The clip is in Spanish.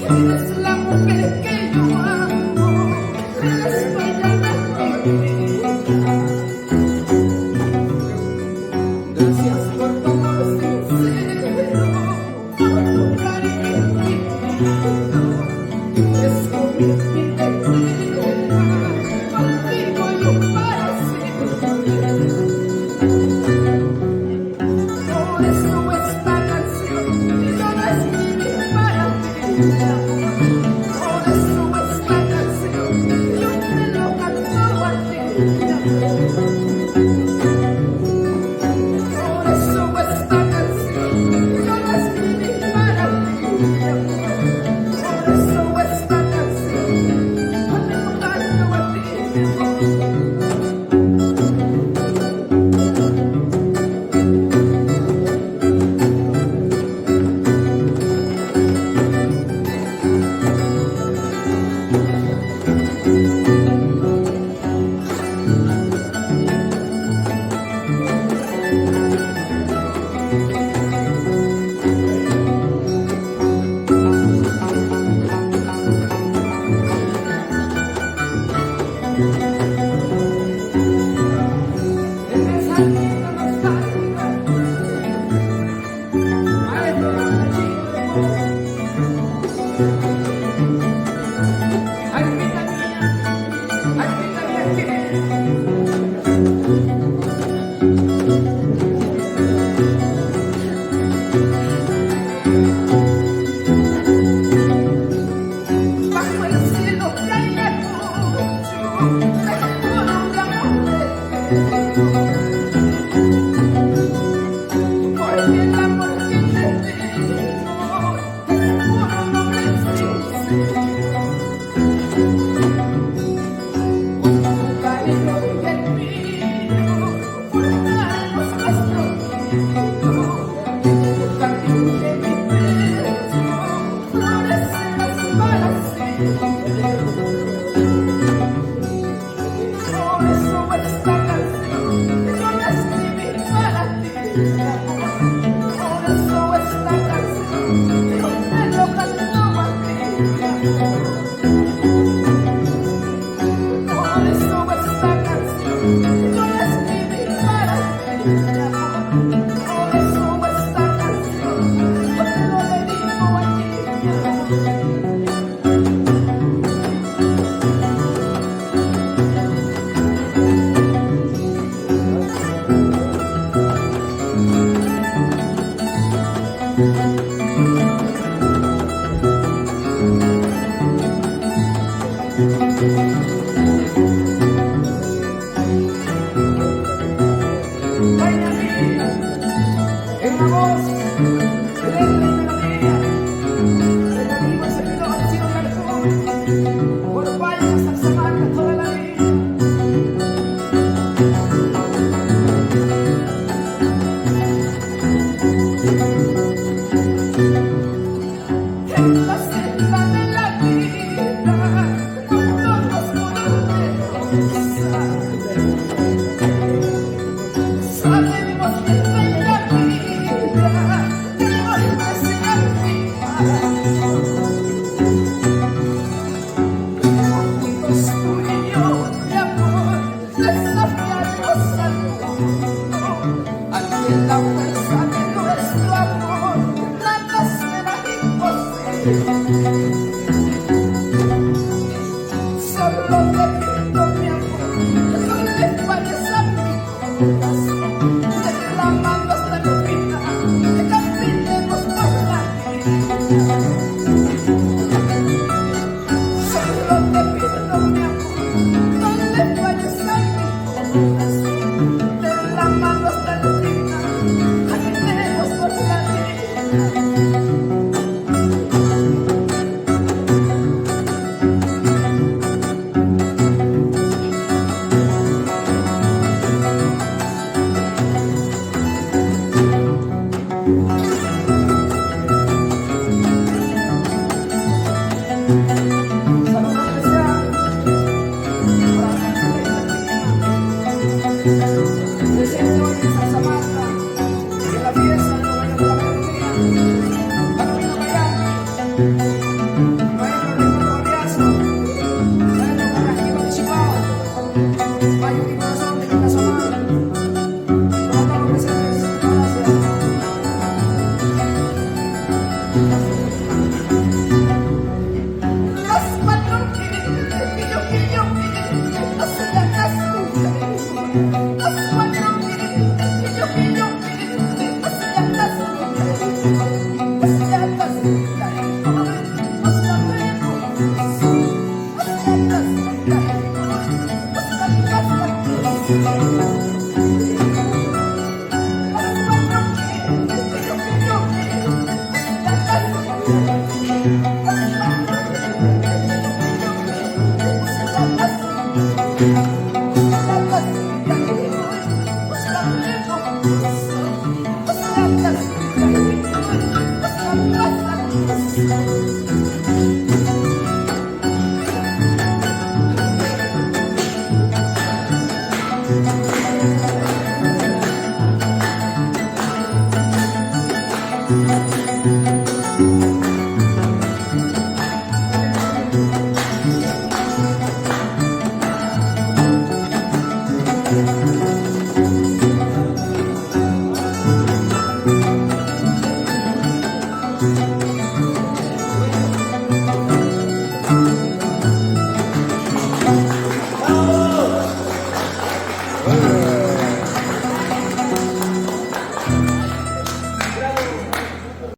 Eres la mujer que yo amo, eres mañana de mi vida. Gracias por tu amor sincero, por tu cariño infinito. Descubrí mi mentira, contigo yo para siempre. Por eso esta canción yo la escribí para ti. Por eso esta canción yo te lo canto a ti. Por eso esta canción yo la escribí para ti. Por eso esta canción yo te lo canto a ti. Bajo el cielo que hay mucho, seguro que amor porque el amor que te tengo es puro, noble y sincero. Con tu cariño y el mío forjaremos nuestro nido. Tu jardín de mi pecho florecerás para siempre. Por eso esta canción yo la escribí para ti. Por eso esta canción yo te lo canto a ti. Por eso esta canción yo la escribí para ti. Por eso esta canción yo te lo dedico a ti. Vaya mía, en la voz de la melodía del amigo y servidor Ciro Garzón, por Palmas hasta Samarca toda la vida. En la selva de la vida no todos color de rosa. Sabemos que en la vida el golpe se activa. Juntos tú y yo, mi amor, desafiaremos al mundo. Aquí en la fuerza de nuestro amor nada será imposible. Solo te pido, mi amor, no le falles a mi corazón. Reclamando hasta el final, que caminemos por la vida. Solo te pido, mi amor, no le falles a mi corazón. Reclamando hasta el final, caminemos por la vida. Desde entonces a Samarca, en la fiesta no vaya a la melodía. Thank